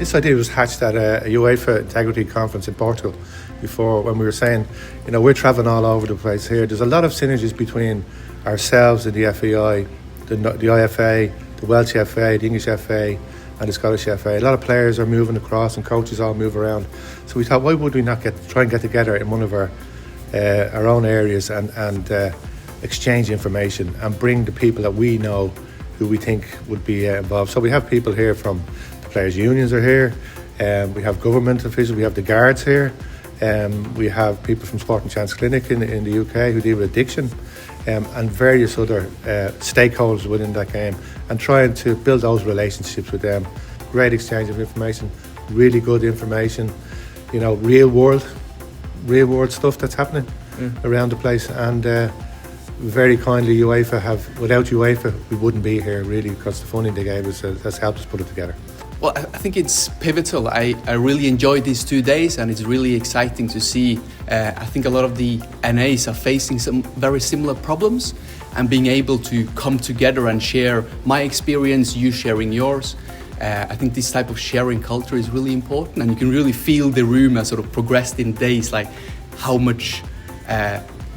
This idea was hatched at a UEFA Integrity Conference in Portugal before, when we were saying, we're travelling all over the place here. There's a lot of synergies between ourselves and the FAI, the IFA, the Welsh FA, the English FA and the Scottish FA. A lot of players are moving across and coaches all move around. So we thought, why would we not try and get together in one of our own areas and exchange information and bring the people that we know who we think would be involved. So we have people here from the players' unions are here, we have government officials, we have the guards here, we have people from Sport and Chance Clinic in the UK who deal with addiction, and various other stakeholders within that game, and trying to build those relationships with them. Great exchange of information, really good information, real world stuff that's happening around the place. And very kindly UEFA without UEFA we wouldn't be here really, because the funding they gave us has helped us put it together. Well, I think it's pivotal. I really enjoyed these 2 days, and it's really exciting to see. I think a lot of the NAs are facing some very similar problems, and being able to come together and share my experience, you sharing yours. I think this type of sharing culture is really important, and you can really feel the room as sort of progressed in days, like how much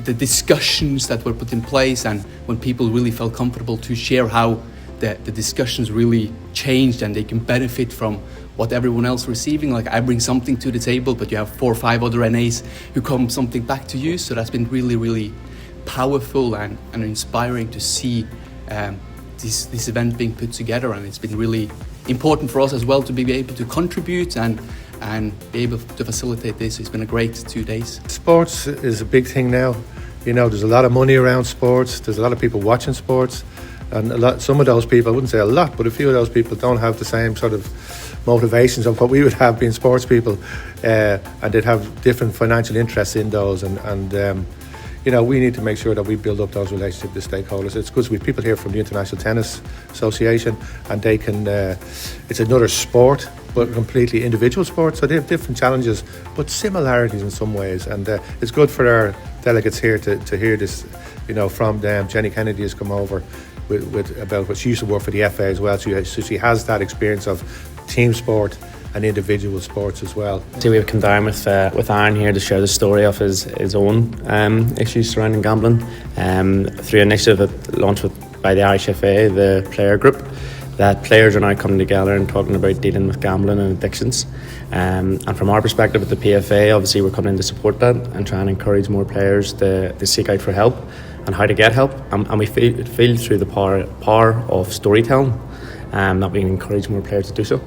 the discussions that were put in place, and when people really felt comfortable to share how the discussions really changed and they can benefit from what everyone else receiving. Like, I bring something to the table, but you have 4 or 5 other NAs who come something back to you. So that's been really, really powerful and inspiring to see this event being put together. And it's been really important for us as well to be able to contribute and be able to facilitate this. It's been a great 2 days. Sports is a big thing now. There's a lot of money around sports. There's a lot of people watching sports. And some of those people, I wouldn't say a lot, but a few of those people don't have the same sort of motivations of what we would have being sports people, and they'd have different financial interests in those. And we need to make sure that we build up those relationships with stakeholders. It's good we have people here from the International Tennis Association, and they can. It's another sport, but completely individual sport. So they have different challenges, but similarities in some ways. And it's good for our delegates here to hear this, from them. Jenny Kennedy has come over with about what she used to work for the FA as well. So she has that experience of team sport and individual sports as well. So we've come down with Aaron here to share the story of his own issues surrounding gambling through an initiative that launched by the Irish FA, the player group, that players are now coming together and talking about dealing with gambling and addictions. And from our perspective at the PFA, obviously we're coming in to support that and try and encourage more players to seek out for help and how to get help. And we feel through the power of storytelling that we can encourage more players to do so.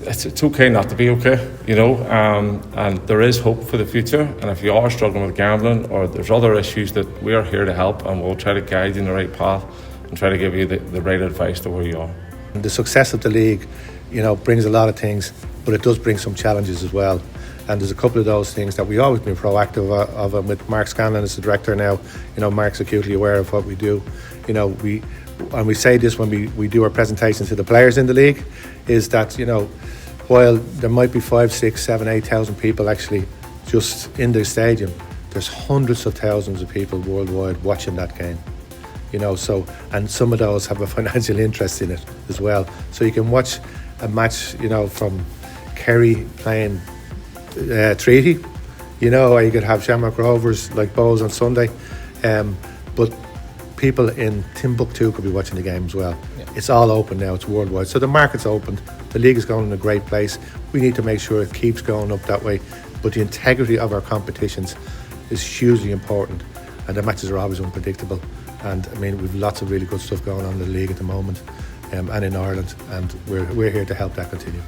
It's okay not to be okay, and there is hope for the future. And if you are struggling with gambling or there's other issues, that we are here to help, and we'll try to guide you in the right path and try to give you the right advice to where you are. The success of the league, brings a lot of things, but it does bring some challenges as well. And there's a couple of those things that we always been proactive of, and with Mark Scanlon as the director now, Mark's acutely aware of what we do. We say this when we do our presentations to the players in the league, is that, while there might be 5, 6, 7, 8,000 people actually just in the stadium, there's hundreds of thousands of people worldwide watching that game. And some of those have a financial interest in it as well. So you can watch a match, from Kerry playing Treaty, or you could have Shamrock Rovers like Bowes on Sunday, but people in Timbuktu could be watching the game as well. Yeah. It's all open now, it's worldwide. So the market's opened, the league is going in a great place. We need to make sure it keeps going up that way, but the integrity of our competitions is hugely important, and the matches are always unpredictable. And we've lots of really good stuff going on in the league at the moment, and in Ireland, and we're here to help that continue.